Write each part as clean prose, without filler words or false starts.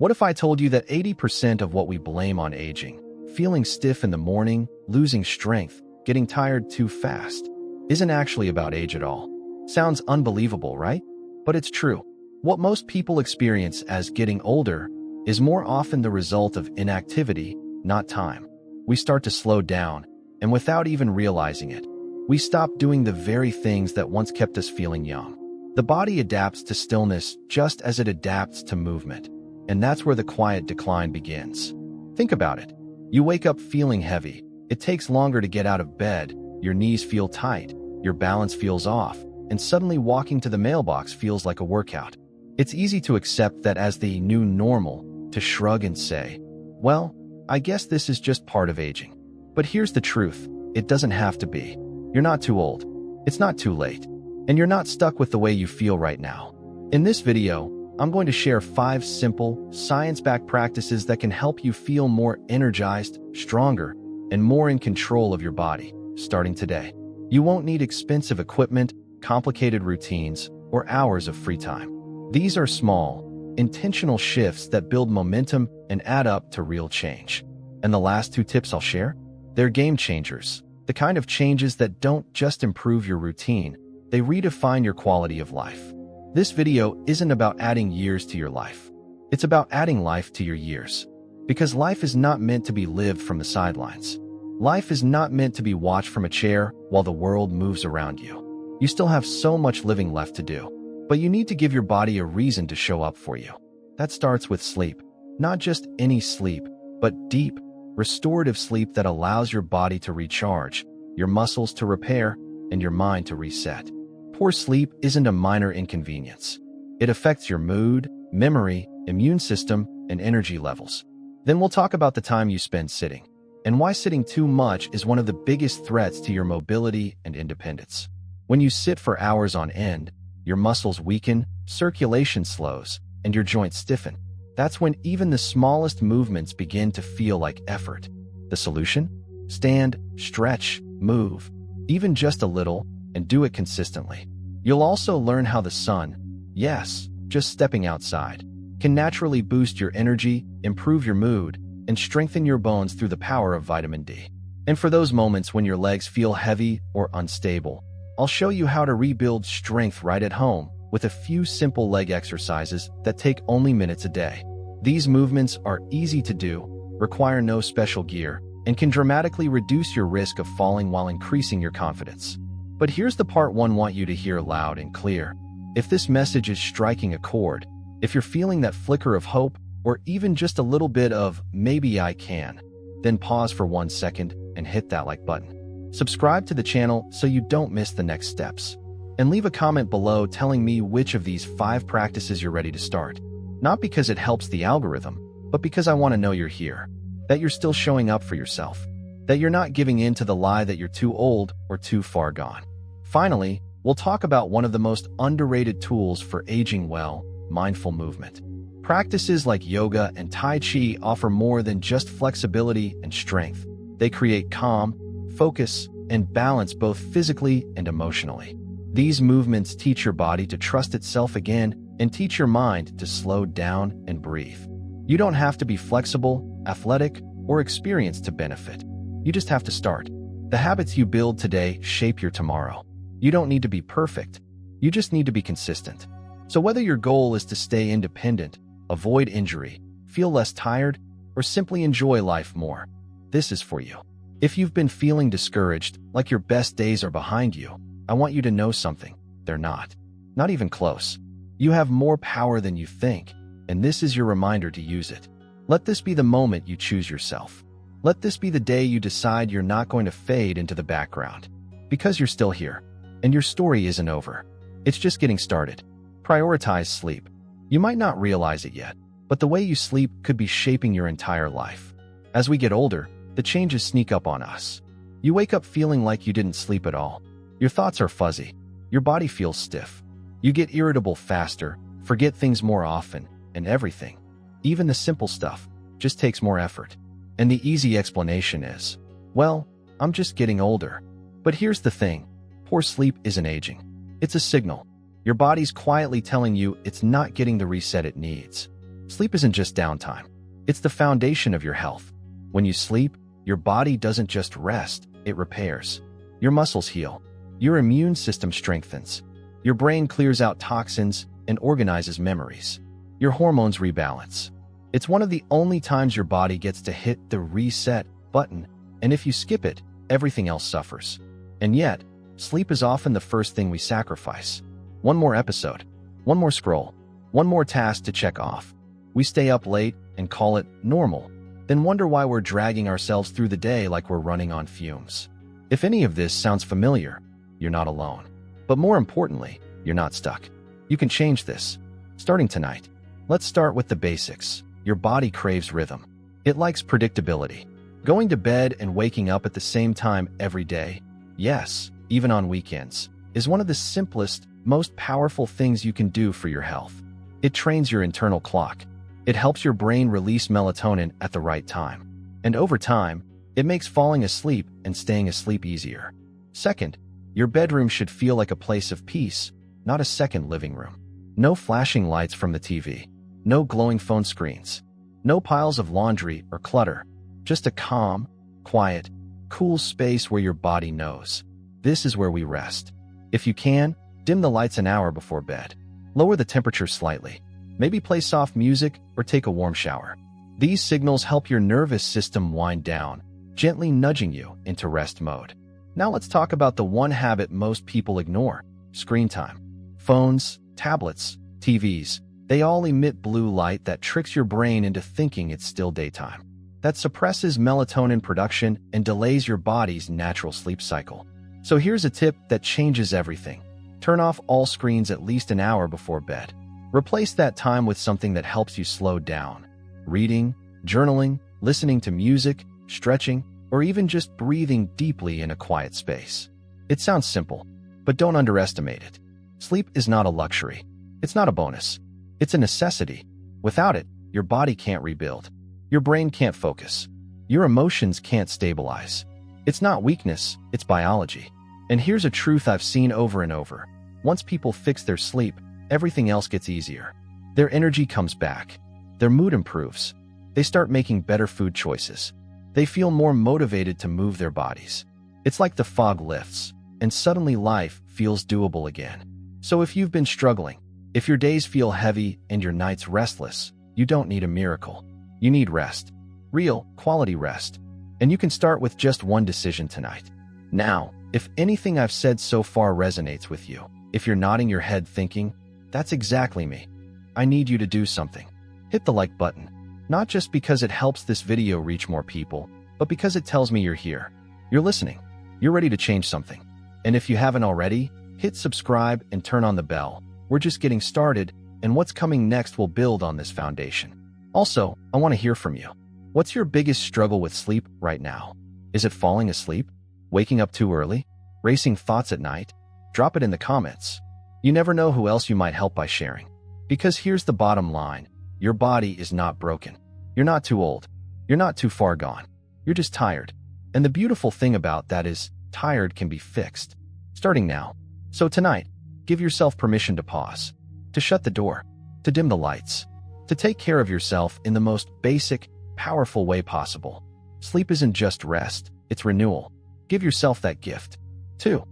What if I told you that 80% of what we blame on aging, feeling stiff in the morning, losing strength, getting tired too fast, isn't actually about age at all? Sounds unbelievable, right? But it's true. What most people experience as getting older is more often the result of inactivity, not time. We start to slow down, and without even realizing it, we stop doing the very things that once kept us feeling young. The body adapts to stillness just as it adapts to movement, and that's where the quiet decline begins. Think about it. You wake up feeling heavy. It takes longer to get out of bed, your knees feel tight, your balance feels off, and suddenly walking to the mailbox feels like a workout. It's easy to accept that as the new normal, to shrug and say, well, I guess this is just part of aging. But here's the truth. It doesn't have to be. You're not too old. It's not too late. And you're not stuck with the way you feel right now. In this video, I'm going to share 5 simple, science-backed practices that can help you feel more energized, stronger, and more in control of your body, starting today. You won't need expensive equipment, complicated routines, or hours of free time. These are small, intentional shifts that build momentum and add up to real change. And the last 2 tips I'll share? They're game changers, the kind of changes that don't just improve your routine, they redefine your quality of life. This video isn't about adding years to your life. It's about adding life to your years. Because life is not meant to be lived from the sidelines. Life is not meant to be watched from a chair while the world moves around you. You still have so much living left to do. But you need to give your body a reason to show up for you. That starts with sleep. Not just any sleep, but deep, restorative sleep that allows your body to recharge, your muscles to repair, and your mind to reset. Poor sleep isn't a minor inconvenience. It affects your mood, memory, immune system, and energy levels. Then we'll talk about the time you spend sitting, and why sitting too much is one of the biggest threats to your mobility and independence. When you sit for hours on end, your muscles weaken, circulation slows, and your joints stiffen. That's when even the smallest movements begin to feel like effort. The solution? Stand, stretch, move, even just a little, and do it consistently. You'll also learn how the sun, yes, just stepping outside, can naturally boost your energy, improve your mood, and strengthen your bones through the power of vitamin D. And for those moments when your legs feel heavy or unstable, I'll show you how to rebuild strength right at home with a few simple leg exercises that take only minutes a day. These movements are easy to do, require no special gear, and can dramatically reduce your risk of falling while increasing your confidence. But here's the part I want you to hear loud and clear. If this message is striking a chord, if you're feeling that flicker of hope, or even just a little bit of maybe I can, then pause for 1 second and hit that like button. Subscribe to the channel so you don't miss the next steps. And leave a comment below telling me which of these 5 practices you're ready to start. Not because it helps the algorithm, but because I want to know you're here, that you're still showing up for yourself, that you're not giving in to the lie that you're too old or too far gone. Finally, we'll talk about one of the most underrated tools for aging well, mindful movement. Practices like yoga and Tai Chi offer more than just flexibility and strength. They create calm, focus, and balance both physically and emotionally. These movements teach your body to trust itself again and teach your mind to slow down and breathe. You don't have to be flexible, athletic, or experienced to benefit. You just have to start. The habits you build today shape your tomorrow. You don't need to be perfect. You just need to be consistent. So whether your goal is to stay independent, avoid injury, feel less tired, or simply enjoy life more, this is for you. If you've been feeling discouraged, like your best days are behind you, I want you to know something. They're not. Not even close. You have more power than you think, and this is your reminder to use it. Let this be the moment you choose yourself. Let this be the day you decide you're not going to fade into the background. Because you're still here, and your story isn't over. It's just getting started. Prioritize sleep. You might not realize it yet, but the way you sleep could be shaping your entire life. As we get older, the changes sneak up on us. You wake up feeling like you didn't sleep at all. Your thoughts are fuzzy. Your body feels stiff. You get irritable faster, forget things more often, and everything, even the simple stuff, just takes more effort. And the easy explanation is, well, I'm just getting older. But here's the thing. Poor sleep isn't aging. It's a signal. Your body's quietly telling you it's not getting the reset it needs. Sleep isn't just downtime. It's the foundation of your health. When you sleep, your body doesn't just rest, it repairs. Your muscles heal. Your immune system strengthens. Your brain clears out toxins and organizes memories. Your hormones rebalance. It's one of the only times your body gets to hit the reset button, and if you skip it, everything else suffers. And yet, sleep is often the first thing we sacrifice. One more episode, one more scroll, one more task to check off. We stay up late and call it normal, then wonder why we're dragging ourselves through the day like we're running on fumes. If any of this sounds familiar, you're not alone. But more importantly, you're not stuck. You can change this. Starting tonight, let's start with the basics. Your body craves rhythm. It likes predictability. Going to bed and waking up at the same time every day, yes, even on weekends, is one of the simplest, most powerful things you can do for your health. It trains your internal clock. It helps your brain release melatonin at the right time. And over time, it makes falling asleep and staying asleep easier. Second, your bedroom should feel like a place of peace, not a second living room. No flashing lights from the TV. No glowing phone screens. No piles of laundry or clutter. Just a calm, quiet, cool space where your body knows. This is where we rest. If you can, dim the lights an hour before bed. Lower the temperature slightly. Maybe play soft music or take a warm shower. These signals help your nervous system wind down, gently nudging you into rest mode. Now let's talk about the one habit most people ignore: screen time. Phones, tablets, TVs, they all emit blue light that tricks your brain into thinking it's still daytime. That suppresses melatonin production and delays your body's natural sleep cycle. So here's a tip that changes everything. Turn off all screens at least an hour before bed. Replace that time with something that helps you slow down. Reading, journaling, listening to music, stretching, or even just breathing deeply in a quiet space. It sounds simple, but don't underestimate it. Sleep is not a luxury. It's not a bonus. It's a necessity. Without it, your body can't rebuild. Your brain can't focus. Your emotions can't stabilize. It's not weakness, it's biology. And here's a truth I've seen over and over. Once people fix their sleep, everything else gets easier. Their energy comes back. Their mood improves. They start making better food choices. They feel more motivated to move their bodies. It's like the fog lifts, and suddenly life feels doable again. So if you've been struggling, if your days feel heavy and your nights restless, you don't need a miracle. You need rest. Real, quality rest. And you can start with just one decision tonight. Now, if anything I've said so far resonates with you, if you're nodding your head thinking, "That's exactly me," I need you to do something. Hit the like button. Not just because it helps this video reach more people, but because it tells me you're here. You're listening. You're ready to change something. And if you haven't already, hit subscribe and turn on the bell. We're just getting started, and what's coming next will build on this foundation. Also, I want to hear from you. What's your biggest struggle with sleep right now? Is it falling asleep? Waking up too early? Racing thoughts at night? Drop it in the comments. You never know who else you might help by sharing. Because here's the bottom line. Your body is not broken. You're not too old. You're not too far gone. You're just tired. And the beautiful thing about that is, tired can be fixed. Starting now. So tonight, give yourself permission to pause, to shut the door, to dim the lights, to take care of yourself in the most basic, powerful way possible. Sleep isn't just rest, it's renewal. Give yourself that gift. 2.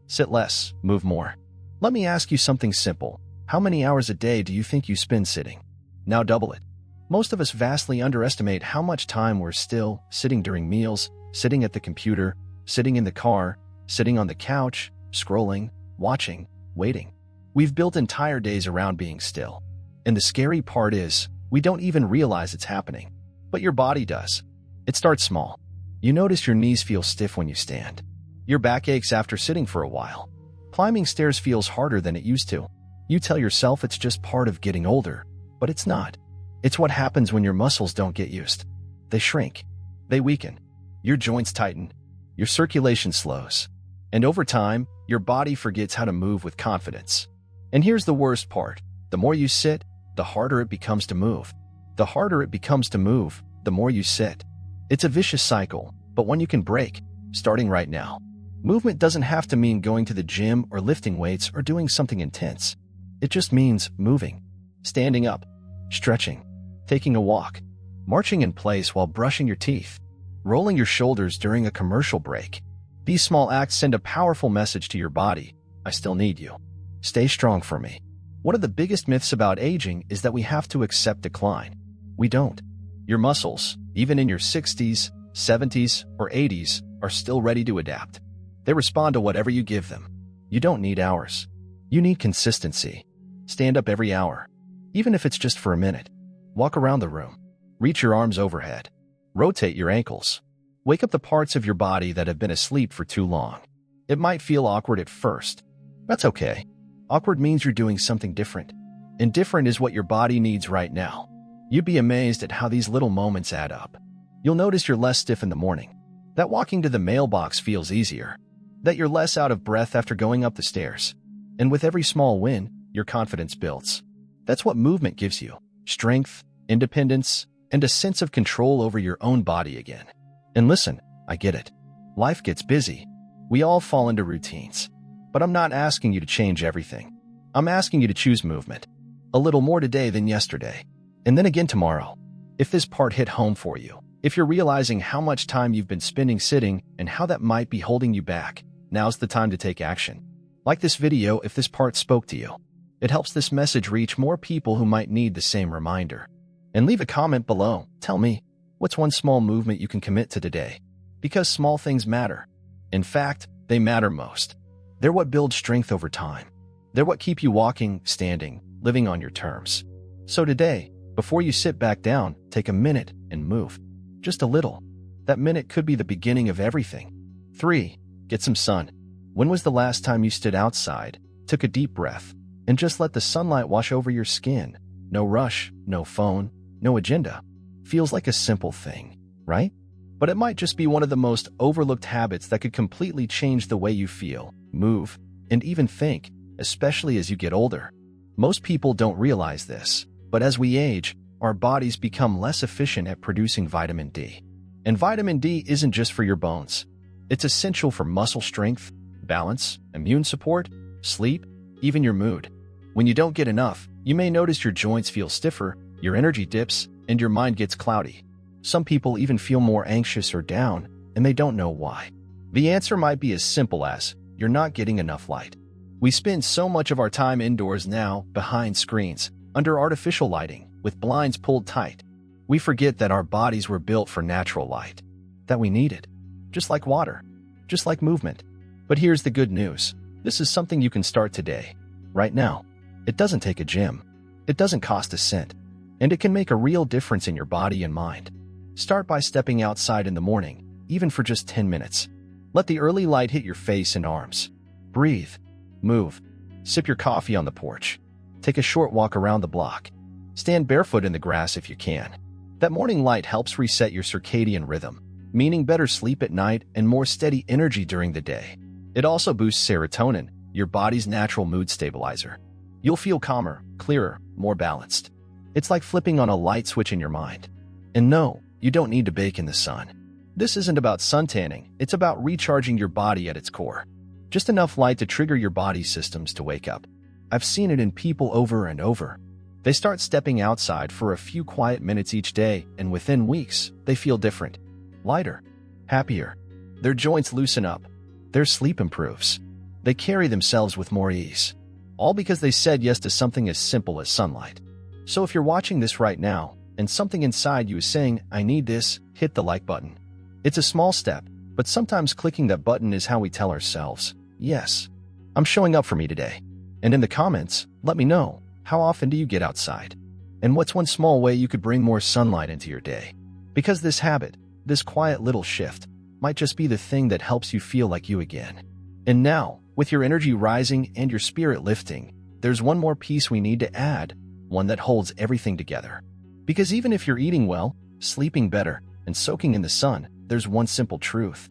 Sit less, move more. Let me ask you something simple. How many hours a day do you think you spend sitting? Now double it. Most of us vastly underestimate how much time we're still sitting during meals, sitting at the computer, sitting in the car, sitting on the couch, scrolling, watching, waiting. We've built entire days around being still. And the scary part is, we don't even realize it's happening. But your body does. It starts small. You notice your knees feel stiff when you stand. Your back aches after sitting for a while. Climbing stairs feels harder than it used to. You tell yourself it's just part of getting older, but it's not. It's what happens when your muscles don't get used. They shrink. They weaken. Your joints tighten. Your circulation slows. And over time, your body forgets how to move with confidence. And here's the worst part. The more you sit, the harder it becomes to move. The harder it becomes to move, the more you sit. It's a vicious cycle, but one you can break, starting right now. Movement doesn't have to mean going to the gym or lifting weights or doing something intense. It just means moving, standing up, stretching, taking a walk, marching in place while brushing your teeth, rolling your shoulders during a commercial break. These small acts send a powerful message to your body. I still need you. Stay strong for me. One of the biggest myths about aging is that we have to accept decline. We don't. Your muscles, even in your 60s, 70s, or 80s, are still ready to adapt. They respond to whatever you give them. You don't need hours. You need consistency. Stand up every hour, even if it's just for a minute. Walk around the room. Reach your arms overhead. Rotate your ankles. Wake up the parts of your body that have been asleep for too long. It might feel awkward at first. That's okay. Awkward means you're doing something different. And different is what your body needs right now. You'd be amazed at how these little moments add up. You'll notice you're less stiff in the morning. That walking to the mailbox feels easier. That you're less out of breath after going up the stairs. And with every small win, your confidence builds. That's what movement gives you. Strength, independence, and a sense of control over your own body again. And listen, I get it. Life gets busy. We all fall into routines. But I'm not asking you to change everything. I'm asking you to choose movement. A little more today than yesterday. And then again tomorrow. If this part hit home for you, if you're realizing how much time you've been spending sitting and how that might be holding you back, now's the time to take action. Like this video if this part spoke to you. It helps this message reach more people who might need the same reminder. And leave a comment below. Tell me, what's one small movement you can commit to today? Because small things matter. In fact, they matter most. They're what build strength over time. They're what keep you walking, standing, living on your terms. So today, before you sit back down, take a minute and move. Just a little. That minute could be the beginning of everything. 3. Get some sun. When was the last time you stood outside, took a deep breath, and just let the sunlight wash over your skin? No rush, no phone, no agenda. Feels like a simple thing, right? But it might just be one of the most overlooked habits that could completely change the way you feel, move, and even think, especially as you get older. Most people don't realize this, but as we age, our bodies become less efficient at producing vitamin D. And vitamin D isn't just for your bones. It's essential for muscle strength, balance, immune support, sleep, even your mood. When you don't get enough, you may notice your joints feel stiffer, your energy dips, and your mind gets cloudy. Some people even feel more anxious or down, and they don't know why. The answer might be as simple as, you're not getting enough light. We spend so much of our time indoors now, behind screens, under artificial lighting, with blinds pulled tight. We forget that our bodies were built for natural light, that we need it, just like water, just like movement. But here's the good news. This is something you can start today, right now. It doesn't take a gym. It doesn't cost a cent. And it can make a real difference in your body and mind. Start by stepping outside in the morning, even for just 10 minutes. Let the early light hit your face and arms. Breathe. Move. Sip your coffee on the porch. Take a short walk around the block. Stand barefoot in the grass if you can. That morning light helps reset your circadian rhythm, meaning better sleep at night and more steady energy during the day. It also boosts serotonin, your body's natural mood stabilizer. You'll feel calmer, clearer, more balanced. It's like flipping on a light switch in your mind. And no, you don't need to bake in the sun. This isn't about suntanning, it's about recharging your body at its core. Just enough light to trigger your body's systems to wake up. I've seen it in people over and over. They start stepping outside for a few quiet minutes each day, and within weeks, they feel different. Lighter. Happier. Their joints loosen up. Their sleep improves. They carry themselves with more ease. All because they said yes to something as simple as sunlight. So if you're watching this right now, and something inside you is saying, I need this, hit the like button. It's a small step, but sometimes clicking that button is how we tell ourselves, yes, I'm showing up for me today. And in the comments, let me know, how often do you get outside? And what's one small way you could bring more sunlight into your day? Because this habit, this quiet little shift, might just be the thing that helps you feel like you again. And now, with your energy rising and your spirit lifting, there's one more piece we need to add, one that holds everything together. Because even if you're eating well, sleeping better, and soaking in the sun, there's one simple truth.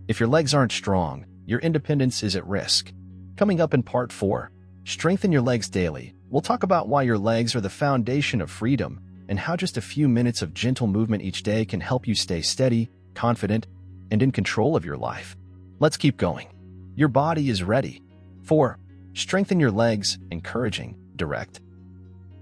If your legs aren't strong, your independence is at risk. Coming up in part 4, strengthen your legs daily, we'll talk about why your legs are the foundation of freedom and how just a few minutes of gentle movement each day can help you stay steady, confident, and in control of your life. Let's keep going. Your body is ready. 4. Strengthen your legs, encouraging, direct.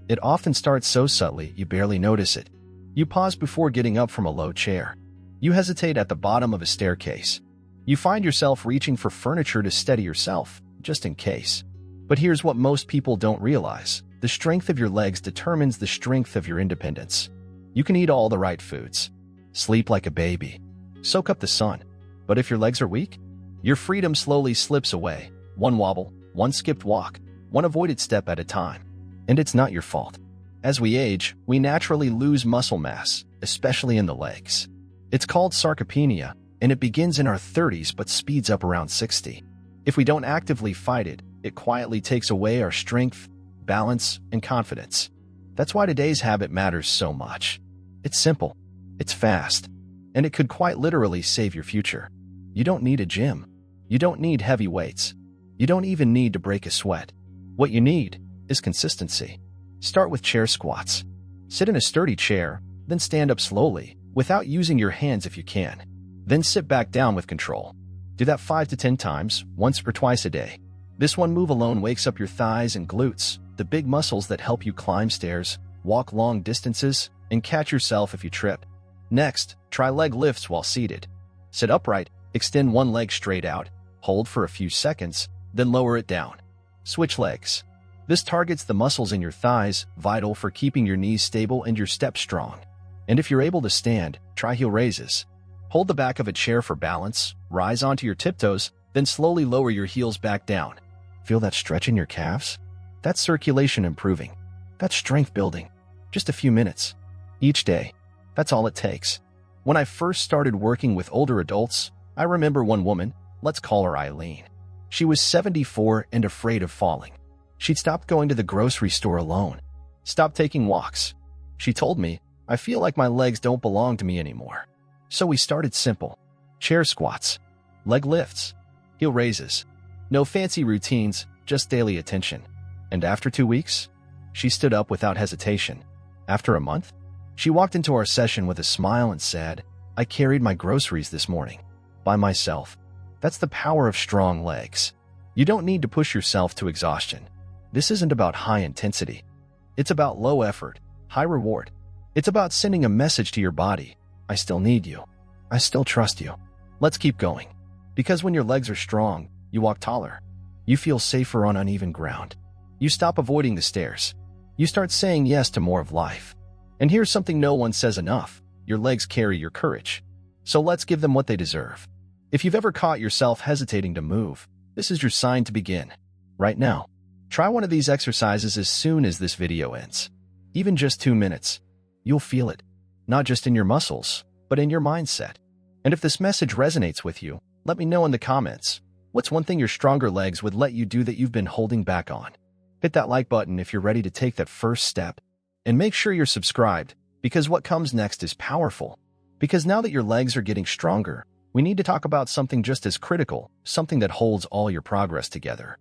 It often starts so subtly you barely notice it. You pause before getting up from a low chair. You hesitate at the bottom of a staircase. You find yourself reaching for furniture to steady yourself, just in case. But here's what most people don't realize. The strength of your legs determines the strength of your independence. You can eat all the right foods, sleep like a baby, soak up the sun. But if your legs are weak, your freedom slowly slips away. One wobble, one skipped walk, one avoided step at a time. And it's not your fault. As we age, we naturally lose muscle mass, especially in the legs. It's called sarcopenia, and it begins in our 30s but speeds up around 60. If we don't actively fight it, it quietly takes away our strength, balance, and confidence. That's why today's habit matters so much. It's simple, it's fast, and it could quite literally save your future. You don't need a gym. You don't need heavy weights. You don't even need to break a sweat. What you need is consistency. Start with chair squats. Sit in a sturdy chair, then stand up slowly, without using your hands if you can. Then sit back down with control. Do that 5 to 10 times, once or twice a day. This one move alone wakes up your thighs and glutes, the big muscles that help you climb stairs, walk long distances, and catch yourself if you trip. Next, try leg lifts while seated. Sit upright, extend one leg straight out, hold for a few seconds, then lower it down. Switch legs. This targets the muscles in your thighs, vital for keeping your knees stable and your steps strong. And if you're able to stand, try heel raises. Hold the back of a chair for balance, rise onto your tiptoes, then slowly lower your heels back down. Feel that stretch in your calves? That's circulation improving. That's strength building. Just a few minutes. Each day. That's all it takes. When I first started working with older adults, I remember one woman, let's call her Eileen. She was 74 and afraid of falling. She'd stopped going to the grocery store alone, stopped taking walks. She told me, I feel like my legs don't belong to me anymore. So we started simple. Chair squats, leg lifts, heel raises. No fancy routines, just daily attention. And after 2 weeks, she stood up without hesitation. After a month, she walked into our session with a smile and said, I carried my groceries this morning by myself. That's the power of strong legs. You don't need to push yourself to exhaustion. This isn't about high intensity. It's about low effort, high reward. It's about sending a message to your body. I still need you. I still trust you. Let's keep going. Because when your legs are strong, you walk taller. You feel safer on uneven ground. You stop avoiding the stairs. You start saying yes to more of life. And here's something no one says enough. Your legs carry your courage. So let's give them what they deserve. If you've ever caught yourself hesitating to move, this is your sign to begin. Right now. Try one of these exercises as soon as this video ends. Even just 2 minutes. You'll feel it. Not just in your muscles, but in your mindset. And if this message resonates with you, let me know in the comments. What's one thing your stronger legs would let you do that you've been holding back on? Hit that like button if you're ready to take that first step. And make sure you're subscribed, because what comes next is powerful. Because now that your legs are getting stronger, we need to talk about something just as critical, something that holds all your progress together.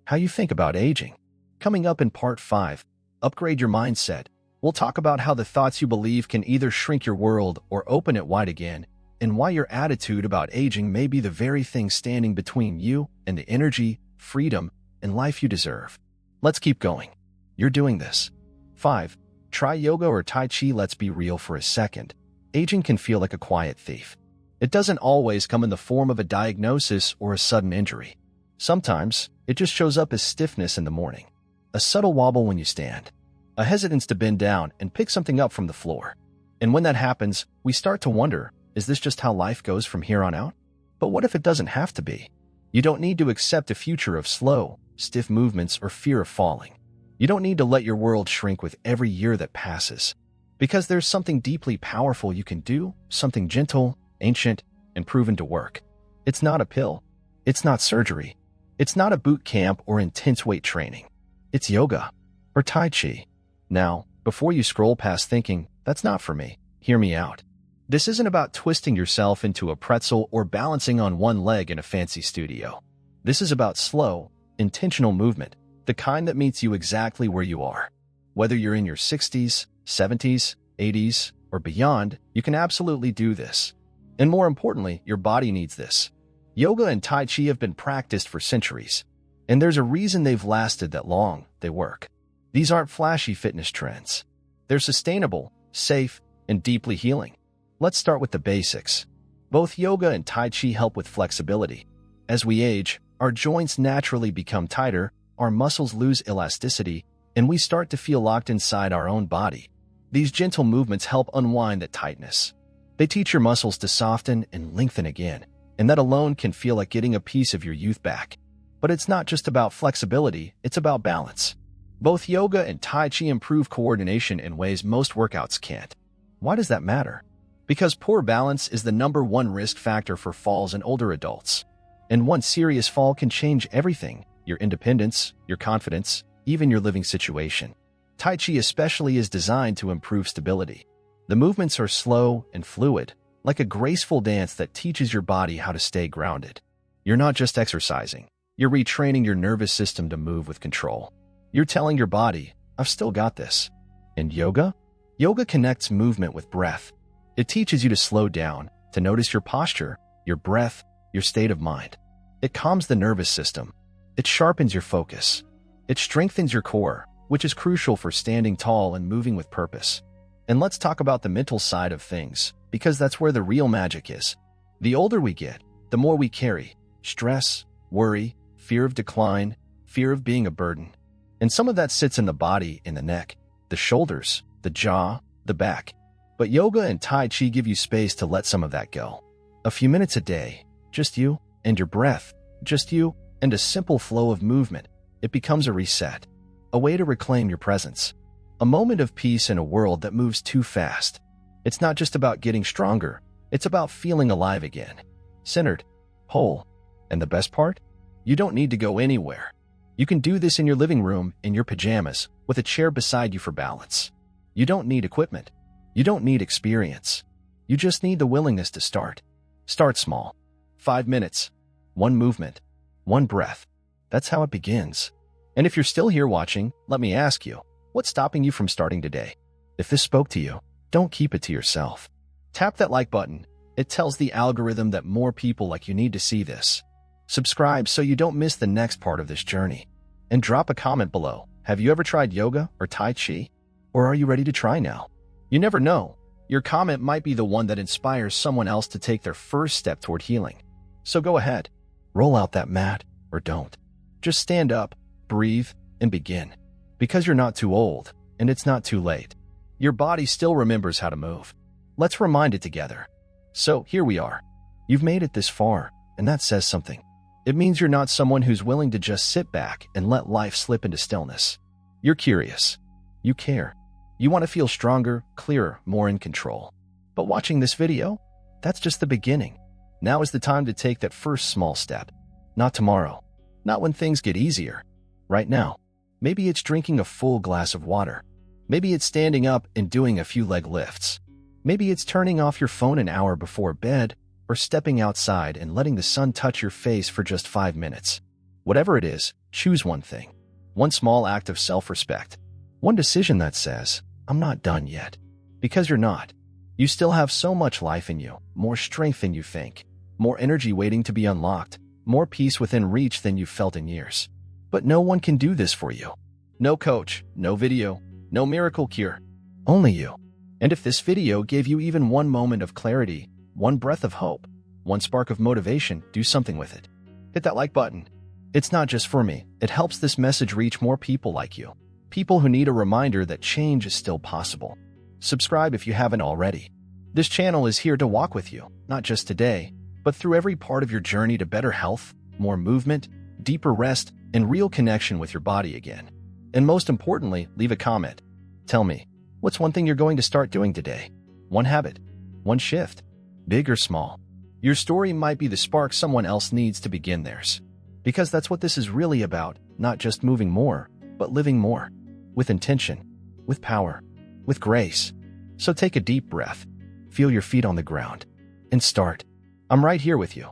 How you think about aging. Coming up in part 5, upgrade your mindset. We'll talk about how the thoughts you believe can either shrink your world or open it wide again, and why your attitude about aging may be the very thing standing between you and the energy, freedom, and life you deserve. Let's keep going. You're doing this. 5. Try yoga or Tai Chi. Let's be real for a second. Aging can feel like a quiet thief. It doesn't always come in the form of a diagnosis or a sudden injury. Sometimes, it just shows up as stiffness in the morning, a subtle wobble when you stand, a hesitance to bend down and pick something up from the floor. And when that happens, we start to wonder, is this just how life goes from here on out? But what if it doesn't have to be? You don't need to accept a future of slow, stiff movements or fear of falling. You don't need to let your world shrink with every year that passes. Because there's something deeply powerful you can do, something gentle, ancient, and proven to work. It's not a pill. It's not surgery. It's not a boot camp or intense weight training. It's yoga or Tai Chi. Now, before you scroll past thinking, that's not for me, hear me out. This isn't about twisting yourself into a pretzel or balancing on one leg in a fancy studio. This is about slow, intentional movement, the kind that meets you exactly where you are. Whether you're in your 60s, 70s, 80s, or beyond, you can absolutely do this. And more importantly, your body needs this. Yoga and Tai Chi have been practiced for centuries, and there's a reason they've lasted that long. They work. These aren't flashy fitness trends. They're sustainable, safe, and deeply healing. Let's start with the basics. Both yoga and Tai Chi help with flexibility. As we age, our joints naturally become tighter, our muscles lose elasticity, and we start to feel locked inside our own body. These gentle movements help unwind that tightness. They teach your muscles to soften and lengthen again, and that alone can feel like getting a piece of your youth back. But it's not just about flexibility, it's about balance. Both yoga and Tai Chi improve coordination in ways most workouts can't. Why does that matter? Because poor balance is the #1 risk factor for falls in older adults. And one serious fall can change everything: your independence, your confidence, even your living situation. Tai Chi especially is designed to improve stability. The movements are slow and fluid, like a graceful dance that teaches your body how to stay grounded. You're not just exercising, you're retraining your nervous system to move with control. You're telling your body, I've still got this. And yoga? Yoga connects movement with breath. It teaches you to slow down, to notice your posture, your breath, your state of mind. It calms the nervous system. It sharpens your focus. It strengthens your core, which is crucial for standing tall and moving with purpose. And let's talk about the mental side of things, because that's where the real magic is. The older we get, the more we carry stress, worry, fear of decline, fear of being a burden. And some of that sits in the body, in the neck, the shoulders, the jaw, the back. But yoga and Tai Chi give you space to let some of that go. A few minutes a day, just you and your breath, just you and a simple flow of movement. It becomes a reset, a way to reclaim your presence, a moment of peace in a world that moves too fast. It's not just about getting stronger, it's about feeling alive again, centered, whole. And the best part? You don't need to go anywhere. You can do this in your living room, in your pajamas, with a chair beside you for balance. You don't need equipment. You don't need experience. You just need the willingness to start. Start small. 5 minutes. One movement. One breath. That's how it begins. And if you're still here watching, let me ask you, what's stopping you from starting today? If this spoke to you, don't keep it to yourself. Tap that like button. It tells the algorithm that more people like you need to see this. Subscribe so you don't miss the next part of this journey. And drop a comment below. Have you ever tried yoga or Tai Chi? Or are you ready to try now? You never know. Your comment might be the one that inspires someone else to take their first step toward healing. So go ahead. Roll out that mat, or don't. Just stand up, breathe, and begin. Because you're not too old, and it's not too late. Your body still remembers how to move. Let's remind it together. So here we are. You've made it this far, and that says something. It means you're not someone who's willing to just sit back and let life slip into stillness. You're curious. You care. You want to feel stronger, clearer, more in control. But watching this video? That's just the beginning. Now is the time to take that first small step. Not tomorrow. Not when things get easier. Right now. Maybe it's drinking a full glass of water. Maybe it's standing up and doing a few leg lifts. Maybe it's turning off your phone an hour before bed, or stepping outside and letting the sun touch your face for just 5 minutes. Whatever it is, choose one thing. One small act of self-respect. One decision that says, I'm not done yet. Because you're not. You still have so much life in you, more strength than you think, more energy waiting to be unlocked, more peace within reach than you've felt in years. But no one can do this for you. No coach, no video, no miracle cure. Only you. And if this video gave you even one moment of clarity, one breath of hope, one spark of motivation, do something with it. Hit that like button. It's not just for me. It helps this message reach more people like you. People who need a reminder that change is still possible. Subscribe if you haven't already. This channel is here to walk with you, not just today, but through every part of your journey to better health, more movement, deeper rest, and real connection with your body again. And most importantly, leave a comment. Tell me, what's one thing you're going to start doing today? One habit, one shift, big or small. Your story might be the spark someone else needs to begin theirs. Because that's what this is really about, not just moving more, but living more. With intention, with power, with grace. So take a deep breath, feel your feet on the ground, and start. I'm right here with you.